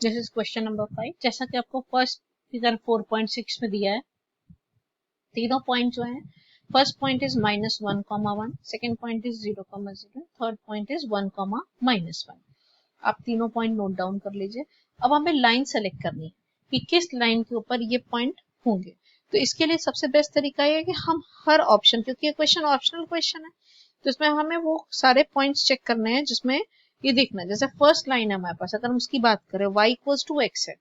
This is question number 5। जैसा कि आपको फर्स्ट फिगर 4.6 में दिया है, तीनों पॉइंट जो है, first point is -1,1, second point is 0,0, third point is 1,-1। आप तीनों पॉइंट नोट डाउन कर लीजिए। अब हमें लाइन सेलेक्ट करनी है कि किस लाइन के ऊपर ये पॉइंट होंगे। तो इसके लिए सबसे बेस्ट तरीका ये है कि हम हर ऑप्शन, क्योंकि ये क्वेश्चन ऑप्शनल क्वेश्चन है, तो इसमें हमें वो सारे पॉइंट्स चेक करने हैं जिसमें ये देखना है। जैसे फर्स्ट लाइन है हमारे पास, अगर हम उसकी बात करें y=x है,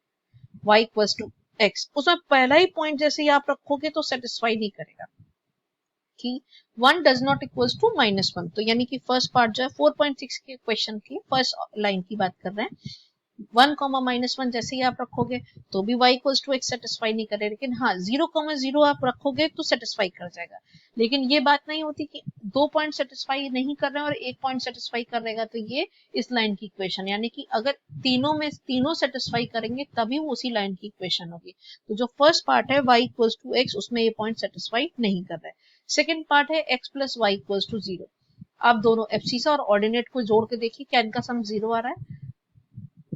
y=x, उसमें पहला ही पॉइंट जैसे ही आप रखोगे तो सेटिस्फाई नहीं करेगा कि 1 डज नॉट इक्वल्स टू -1। तो यानी कि फर्स्ट पार्ट जो है 4.6 के क्वेश्चन की फर्स्ट लाइन की बात कर रहे हैं, 1,-1 जैसे ही आप रखोगे तो भी y=x सेटिस्फाई नहीं करे, लेकिन हाँ 0,0 आप रखोगे तो सेटिस्फाई कर जाएगा। लेकिन ये बात नहीं होती कि 2 पॉइंट सेटिस्फाई नहीं कर रहे हैं और 1 पॉइंट सेटिस्फाई कर रहेगा, तो ये इस लाइन की इक्वेशन, यानी कि अगर तीनों सेटिस्फाई करेंगे तभी वो उसी लाइन की इक्वेशन होगी। तो जो फर्स्ट पार्ट है y=x, उसमें ये पॉइंट सेटिस्फाई नहीं कर रहा है। सेकेंड पार्ट है x + y=0। आप दोनों एब्सिसा और ऑर्डिनेट को जोड़ के देखिए, क्या इनका सम 0 आ रहा है?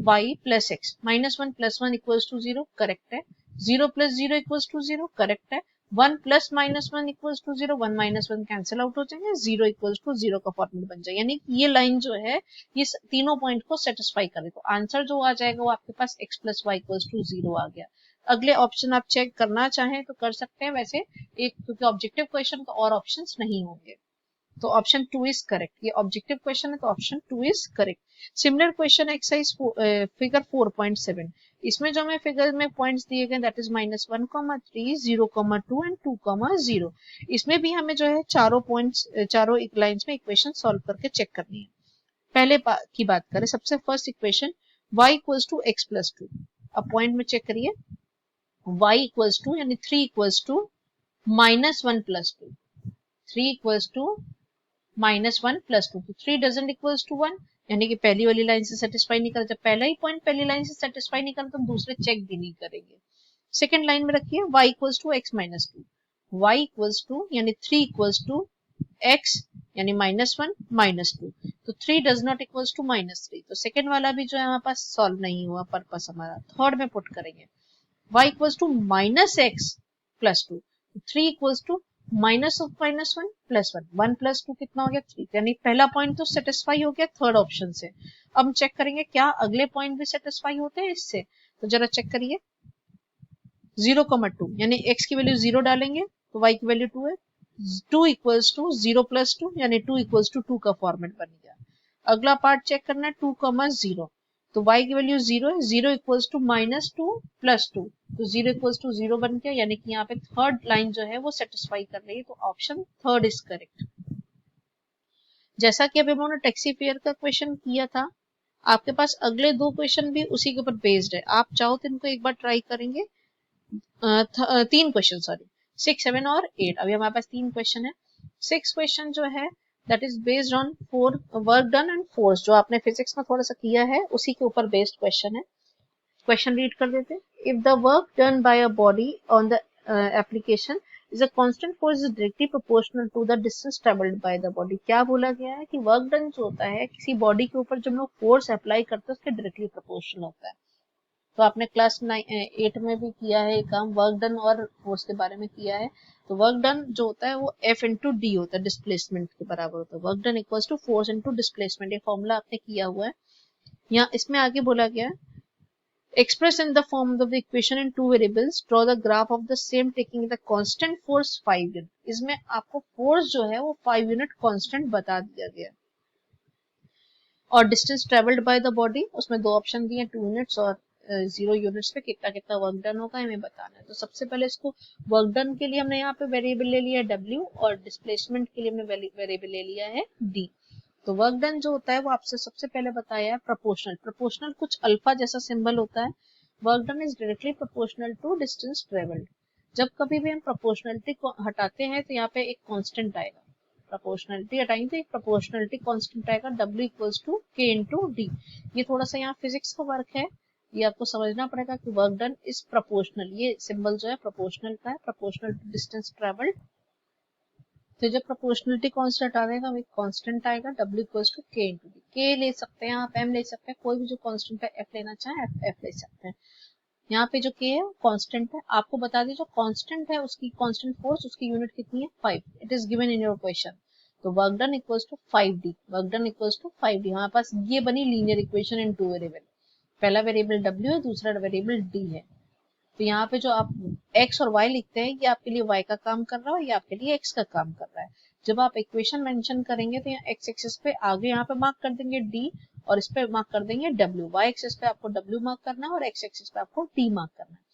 y + x, -1 + 1 = 0, करेक्ट है। 0 + 0 = 0, करेक्ट है। 1 + -1 = 0, 1 - 1 कैंसिल आउट हो जाएंगे, 0 = 0 का फॉर्मूला बन जाएगा। यानी ये लाइन जो है ये तीनों पॉइंट को सेटिस्फाई करे, तो आंसर जो आ जाएगा वो आपके पास x + y = 0 आ गया। अगले ऑप्शन आप चेक करना चाहें तो कर सकते हैं, वैसे एक क्योंकि ऑब्जेक्टिव क्वेश्चन तो और ऑप्शंस नहीं होंगे, तो ऑप्शन 2 इज करेक्ट। ये ऑब्जेक्टिव क्वेश्चन है तो option 2 is correct. Similar question exercise figure 4.7, इसमें जो हमें फिगर में पॉइंट्स दिए गए दैट इज -1,3, 0,2 एंड 2,0। इसमें भी हमें जो है चारों पॉइंट्स, चारों लाइंस में इक्वेशन सॉल्व करके चेक करनी है। पहले की बात करें, सबसे फर्स्ट इक्वेशन y = x + 2। अब पॉइंट में चेक करिए, y = 2 यानी 3 = -1 + 2, 3 = -1 + 2, तो 3 डजंट इक्वल्स टू 1, यानी कि पहली वाली लाइन से सेटिस्फाई नहीं करता। जब पहला ही पॉइंट पहली लाइन से सेटिस्फाई नहीं करता तो हम दूसरे चेक भी नहीं करेंगे। सेकंड लाइन में रखिए y = x - 2, y = यानी 3 = x यानी -1 - 2, तो 3 डज नॉट इक्वल्स टू -3, तो सेकंड वाला भी जो है हमारे पास सॉल्व नहीं हुआ पर्पस हमारा। थर्ड में पुट करेंगे y = -x + 2, 3 = -1 + 1, 1 + 2 कितना हो गया 3, यानी पहला पॉइंट तो सेटिस्फाई हो गया थर्ड ऑप्शन से। अब हम चेक करेंगे क्या अगले पॉइंट भी सेटिस्फाई होते हैं इससे, तो जरा चेक करिए। 0,2 यानी x की वैल्यू 0 डालेंगे तो y की वैल्यू 2 है, 2 = 0 + 2 यानी 2 = 2 का फॉर्मेट बन गया। अगला पार्ट चेक करना है 2,0, तो y की वैल्यू 0 है, 0 = -2 + 2, तो 0 = 0 बन गया, यानी कि यहाँ पे थर्ड लाइन जो है वो सेटिस्फाई कर रही है, तो ऑप्शन थर्ड इज करेक्ट। जैसा कि अभी हमने टैक्सी फेयर का क्वेश्चन किया था, आपके पास अगले दो क्वेश्चन भी उसी के ऊपर बेस्ड है। आप चाहो तो इनको एक बार ट्राई करेंगे। 3 क्वेश्चन, सॉरी 6, 7 और 8, अभी हमारे पास 3 क्वेश्चन है। 6 क्वेश्चन जो है that is based on 4 work done and force, जो आपने फिजिक्स में थोड़ा सा किया है उसी के ऊपर बेस्ड क्वेश्चन है। क्वेश्चन रीड कर देते हैं। If the work done by a body on the application is a constant force is directly proportional to the distance travelled by the body. क्या बोला गया है कि वर्क डन जो होता है किसी बॉडी के ऊपर जब हम लोग फोर्स अप्लाई करते हैं उसके डायरेक्टली प्रोपोर्शनल होता है। तो आपने क्लास 8 में भी किया है काम, वर्क डन और फोर्स के बारे में किया है। तो वर्क डन जो होता है वो F × D होता है, डिस्प्लेसमेंट के बराबर होता है। Work done equals to force × displacement, ये फॉर्मूला आपने किया हुआ है। यहाँ इसमें आगे बोला गया है express in the form of the equation in 2 variables, draw the graph of the same taking the constant force 5 unit। इसमें आपको फोर्स जो है वो 5 यूनिट कांस्टेंट बता दिया गया। और distance travelled by the body, उसमें दो ऑप्शन दिए, 2 यूनिट्स और 0 यूनिट्स पे कितना कितना वर्क डन होगा हमें बताना है। तो सबसे पहले इसको वर्क डन के लिए हमने यहाँ पे वेरिएबल ले लिया है W, और डिस्प्लेसमेंट के लिए हमने वेरिएबल ले लिया है D। तो वर्क डन जो होता है वो आपसे सबसे पहले बताया है प्रोपोर्शनल। प्रोपोर्शनल कुछ अल्फा जैसा सिंबल होता है। Work done is directly proportional to distance travelled. जब कभी भी हम प्रोपोर्शनलिटी को हटाते हैं तो यहाँ पे एक कांस्टेंट आएगा, प्रोपोर्शनलिटी हटाएंगे तो एक प्रोपोर्शनलिटी कांस्टेंट आएगा, W = K × D। ये थोड़ा सा यहाँ फिजिक्स का वर्क है, ये आपको समझना पड़ेगा कि वर्क डन इज प्रोपोर्शनल, ये सिंबल जो है प्रोपोर्शनल का है, प्रोपोर्शनल टू डिस्टेंस ट्रेवल्ड। तो जब प्रोपोर्शनलिटी कांस्टेंट आएगा वो कांस्टेंट आएगा W equals to K into d. K ले सकते हैं आप, M ले सकते हैं, कोई भी जो कांस्टेंट है F लेना चाहे F ले सकते हैं। यहाँ पे जो K है कांस्टेंट है। आपको बता दें जो कांस्टेंट है उसकी कांस्टेंट फोर्स उसकी यूनिट कितनी है 5। It is given in your question. तो work done equals to 5D। Work done equals to 5D। हमारे पास ये बनी linear equation in two variable. पहला वेरिएबल W है, दूसरा वेरिएबल D है। तो यहाँ पे जो आप x और y लिखते हैं ये आपके लिए y का काम कर रहा है, ये आपके लिए x का काम कर रहा है। जब आप इक्वेशन मेंशन करेंगे तो यहाँ x एक्सिस पे आगे यहाँ पे मार्क कर देंगे d और इस पे मार्क कर देंगे w। y एक्सिस पे आपको w मार्क करना है और x एक्सिस पे आपको d मार्क करना है।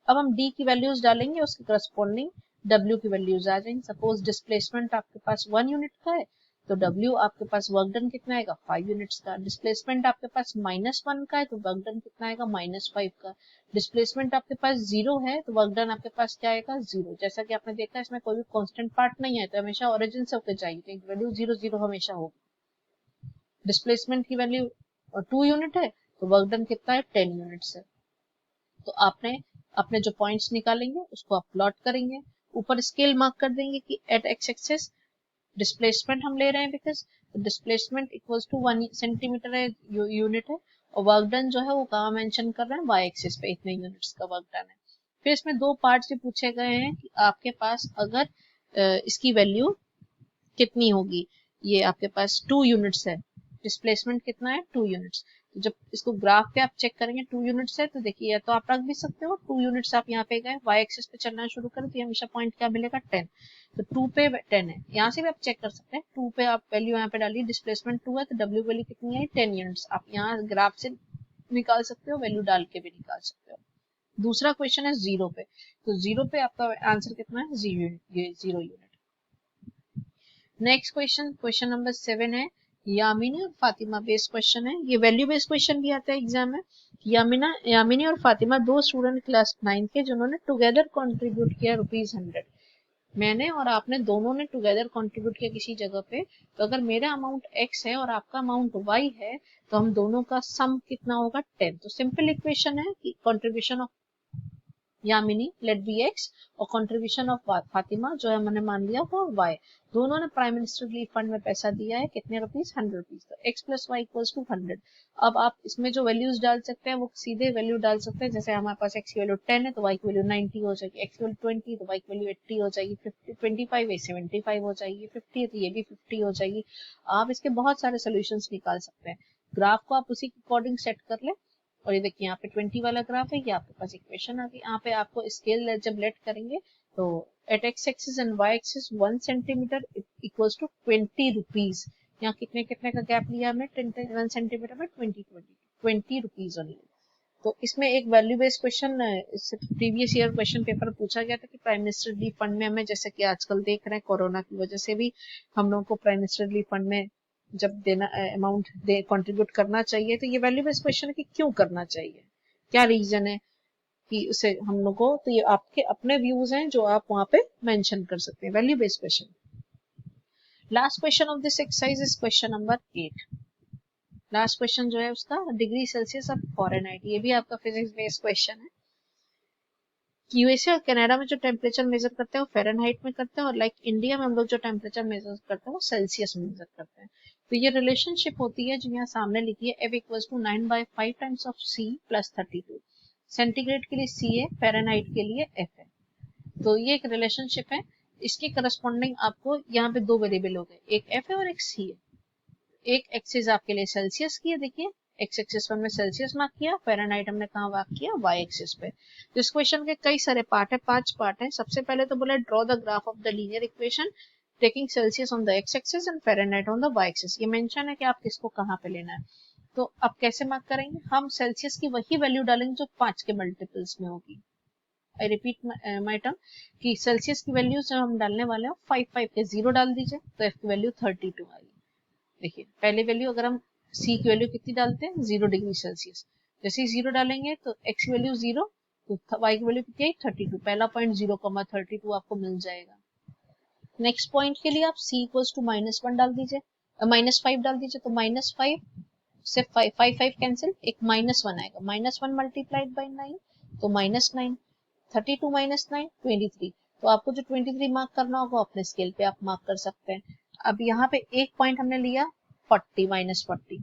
अब हम d की वैल्यूज डालेंगे, उसके करस्पॉन्डिंग w की वैल्यूज आ जाएंगी। सपोज डिस्प्लेसमेंट आपके पास 1 यूनिट का है तो W आपके पास वर्क डन कितना आएगा 5 यूनिट्स का। डिस्प्लेसमेंट आपके पास -1 का है तो वर्क डन कितना आएगा -5 का। डिस्प्लेसमेंट आपके पास 0 है तो वर्क डन आपके पास क्या आएगा 0। जैसा कि आपने देखा इसमें कोई भी कांस्टेंट पार्ट नहीं है तो हमेशा ओरिजिन से होकर जाएगी तो वैल्यू 0 0 हमेशा होगी। डिस्प्लेसमेंट की वैल्यू 2 यूनिट है तो वर्क डन कितना है 10 यूनिट्स है। तो आपने अपने जो पॉइंट्स निकालेंगे उसको आप प्लॉट करेंगे, ऊपर स्केल मार्क कर देंगे कि एट एक्स एक्सिस डिस्प्लेसमेंट हम ले रहे हैं because displacement equals to 1 centimetre है यूनिट है और वर्क डन जो है वो कहाँ मेंशन कर रहे हैं वाई एक्सिस पे इतने यूनिट्स का वर्क डन है। फिर इसमें दो पार्ट्स भी पूछे गए हैं कि आपके पास अगर इसकी वैल्यू कितनी होगी। ये आपके पास 2 यूनिट्स है, डिस्प्लेसमेंट कितना है 2 यूनिट्स। तो जब इसको ग्राफ पे आप चेक करेंगे 2 यूनिट्स है तो देखिए तो आप रख भी सकते हो 2 यूनिट्स आप यहाँ पे गए वाई एक्सिस पे चलना शुरू करें तो हमेशा पॉइंट क्या मिलेगा 10। तो 2 पे 10 है, यहाँ से भी आप चेक कर सकते हैं 2 पे आप वैल्यू यहाँ पे डालिए, डिस्प्लेसमेंट 2 है तो W वैल्यू कितनी है 10 यूनिट्स। आप यहाँ ग्राफ से निकाल सकते हो, वैल्यू डाल के भी निकाल सकते हो। दूसरा क्वेश्चन है 0 पे, तो 0 पे आपका आंसर कितना है 0 यूनिट। नेक्स्ट क्वेश्चन नंबर 7 है यामिनी और फातिमा बेस्ड क्वेश्चन है। ये वैल्यू बेस्ड क्वेश्चन भी आता है एग्जाम में। यामिनी और फातिमा दो स्टूडेंट क्लास 9 के जिन्होंने टुगेदर कंट्रीब्यूट किया ₹100। मैंने और आपने दोनों ने टुगेदर कंट्रीब्यूट किया किसी जगह पे, तो अगर मेरा अमाउंट x है और आपका अमाउंट y है तो हम दोनों का सम कितना होगा 10। तो सिंपल इक्वेशन है कि contribution of Yamini let be x और कंट्रीब्यूशन ऑफ फातिमा जो है मैंने मान लिया वो y। दोनों ने प्राइम मिनिस्टर रिलीफ फंड में पैसा दिया है कितने रुपीस 100 रुपीस। तो x plus y equals to 100। अब आप इसमें जो वैल्यूज डाल सकते हैं वो सीधे वैल्यू डाल सकते हैं, जैसे हमारे पास x की वैल्यू 10 है तो y की वैल्यू 90 हो जाएगी, x की वैल्यू 20 तो y की वैल्यू 80 हो जाएगी, 25 है 75 हो जाएगी, 50 है तो ये भी 50 हो जाएगी। आप इसके बहुत सारे सोल्यूशंस निकाल सकते हैं। ग्राफ को आप उसी के अकॉर्डिंग सेट कर ले और ये देखिए यहाँ पे 20 वाला ग्राफ है, ये आपके पास इक्वेशन आ गई। यहाँ पे आपको स्केल जब लेट करेंगे तो at x axis and y axis 1 centimetre equals to 20 rupees. यहाँ कितने कितने का गैप लिया हमने 1 सेंटीमीटर में 20 रुपीज ओनली। तो इसमें एक value based question previous year question paper पूछा गया था कि प्राइम मिनिस्टर रिलीफ फंड में हमें, जैसे कि आजकल देख रहे हैं कोरोना की वजह से भी हम लोगों को प्राइम मिनिस्टर रिलीफ फंड में जब देना अमाउंट दे कंट्रीब्यूट करना चाहिए, तो ये वैल्यू बेस्ड क्वेश्चन है कि क्यों करना चाहिए, क्या रीजन है कि उसे हम लोग को। तो ये आपके अपने व्यूज हैं जो आप वहां पे मेंशन कर सकते हैं। Value based question. Last question of this exercise is question number 8। Last question जो है उसका डिग्री सेल्सियस ऑफ फॉरेनहाइट। ये भी आपका फिजिक्स बेस्ड क्वेश्चन है। यूएसए और कनाडा में जो टेम्परेचर मेजर करते हैं वो फ़ारेनहाइट में करते हैं और लाइक इंडिया में हम लोग जो टेम्परेचर मेजर करते हैं वो सेल्सियस में मेजर करते हैं। तो ये रिलेशनशिप होती है जो यहाँ सामने लिखी है F equals to 9/5 times of C plus 32। Centigrade के लिए C है, फ़ारेनहाइट के लिए F है। तो ये एक रिलेशनशिप है। इसके करस्पॉन्डिंग आपको यहाँ पे दो वेरिएबल हो गए, एक F है और एक C है। एक एक्सिस आपके लिए सेल्सियस की है, देखिए एक्स एक्सिस पर में सेल्सियस मार्क किया, फ़ारेनहाइट हमने कहाँ मार्क किया वाई एक्सिस पे। तो इस क्वेश्चन के कई सारे पार्ट है, 5 पार्ट है। सबसे पहले तो बोला draw the graph of the linear equation taking Celsius on the x axis and Fahrenheit on the y axis. ये मेंशन है कि आप किसको कहाँ पे लेना है। तो आप कैसे मार्क करेंगे, हम सेल्सियस की वही वैल्यू डालेंगे जो 5 के मल्टीपल्स में होगी। आई रिपीट माई टर्म कि सेल्सियस की वैल्यू जो हम डालने वाले हैं 5 के 0 डाल दीजिए तो एफ की वैल्यू 32 आएगी। देखिए पहले वैल्यू अगर हम C की वैल्यू कितनी डालते हैं 0 डिग्री सेल्सियस, जैसे ही 0 डालेंगे तो x की वैल्यू 0 तो y की वैल्यू कितनी है 32। पहला पॉइंट 0,32 आपको मिल जाएगा। नेक्स्ट पॉइंट के लिए आप C इक्वल्स टू -1 डाल दीजिए, -5 डाल दीजिए तो -5 से 5 कैंसिल, एक -1 आएगा, -1 मल्टीप्लाइड बाई 9 तो -9, 32 - 9 23। तो आपको जो 23 मार्क करना होगा अपने स्केल पे आप मार्क कर सकते हैं। अब यहाँ पे एक पॉइंट हमने लिया 40 -40,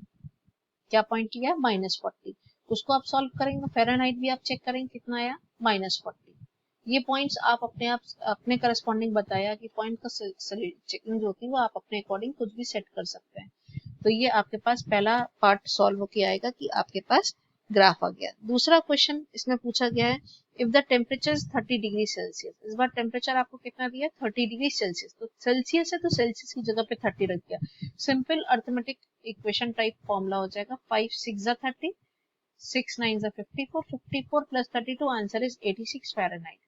क्या पॉइंट लिया -40, उसको आप सॉल्व करेंगे फ़ारेनहाइट भी आप चेक करेंगे कितना आया -40। ये पॉइंट्स आप अपने करस्पॉन्डिंग बताया कि पॉइंट का चेकिंग जो होती है वो आप अपने अकॉर्डिंग कुछ भी सेट कर सकते हैं। तो ये आपके पास पहला पार्ट सॉल्व होके आएगा कि आपके पास ग्राफ आ गया। दूसरा क्वेश्चन इसमें पूछा गया है if the temperature is 30 degree Celsius. इस बार टेम्परेचर आपको कितना दिया 30 डिग्री सेल्सियस, तो सेल्सियस है तो सेल्सियस की जगह पे 30 रख दिया। Simple arithmetic equation type formula हो जाएगा 5 6 30 6 9 54 54 plus 32 answer is 86 Fahrenheit.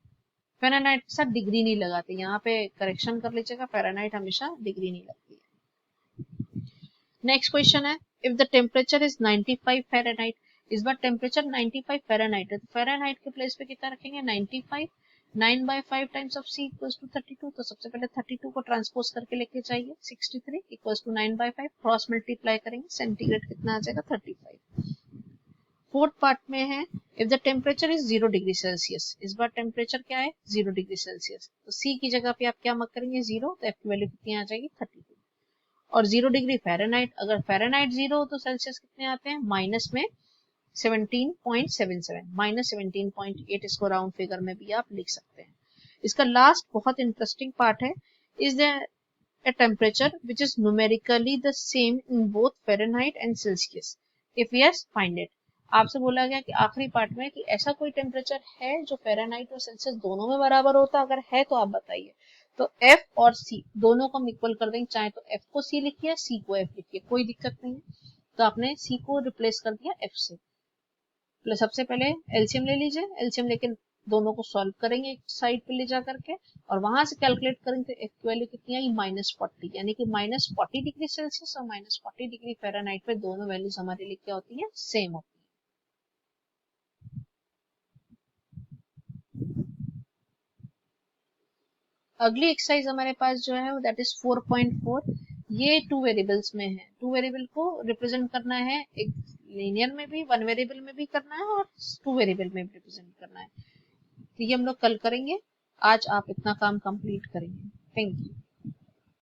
Fahrenheit के साथ डिग्री नहीं लगाते, यहाँ पे करेक्शन कर लीजिएगा, फ़ारेनहाइट हमेशा डिग्री नहीं लगती है। नेक्स्ट क्वेश्चन है if the temperature is 95 Fahrenheit. इस बार टेम्परेचर 95 फ़ारेनहाइट है तो फ़ारेनहाइट के प्लेस पे कितना रखेंगे 95, 9/5 times of c equals to 32। तो सबसे पहले 32 को ट्रांसपोज करके लेके जाइए 63 इक्वल्स टू 9/5, क्रॉस मल्टीप्लाई करेंगे सेंटीग्रेड कितना आ जाएगा 35। फोर्थ पार्ट में है if the temperature is 0 degree Celsius. इस बार टेम्परेचर क्या है 0 डिग्री सेल्सियस, तो c की जगह पे आप क्या मार्क करेंगे 0, तो f की वैल्यू कितनी आ जाएगी 32। और 0 डिग्री फ़ारेनहाइट, अगर फ़ारेनहाइट 0 हो तो सेल्सियस कितने आते हैं माइनस में 17.77 -17.8, इसको राउंड फिगर में भी आप लिख सकते हैं। इसका लास्ट बहुत इंटरेस्टिंग पार्ट है is there a temperature which is numerically the same in both Fahrenheit and Celsius, if yes find it। आपसे बोला गया कि आखिरी पार्ट में कि ऐसा कोई टेम्परेचर है जो फ़ारेनहाइट और सेल्सियस दोनों में बराबर होता है, अगर है तो आप बताइए। तो F और C दोनों को हम इक्वल कर देंगे, चाहे तो F को C लिखिए C को F लिखिए, कोई दिक्कत नहीं है। तो आपने C को रिप्लेस कर दिया F से। प्लस सबसे पहले एलसीएम ले लीजिए, एलसीएम लेके दोनों को सॉल्व करेंगे एक साइड पे ले जा करके और वहां से कैलकुलेट करेंगे तो एफ की वैल्यू कितनी आई -40, यानी कि -40 डिग्री सेल्सियस और -40 डिग्री फ़ारेनहाइट पे दोनों वैल्यूज हमारे लिए क्या होती है सेम होती है। अगली एक्सरसाइज हमारे पास जो है दैट इज 4.4। ये 2 वेरिएबल्स में है, 2 वेरिएबल को रिप्रेजेंट करना है, एक लीनियर में भी 1 वेरिएबल में भी करना है और 2 वेरिएबल में भी रिप्रेजेंट करना है। तो ये हम लोग कल करेंगे, आज आप इतना काम कंप्लीट करेंगे। Thank you.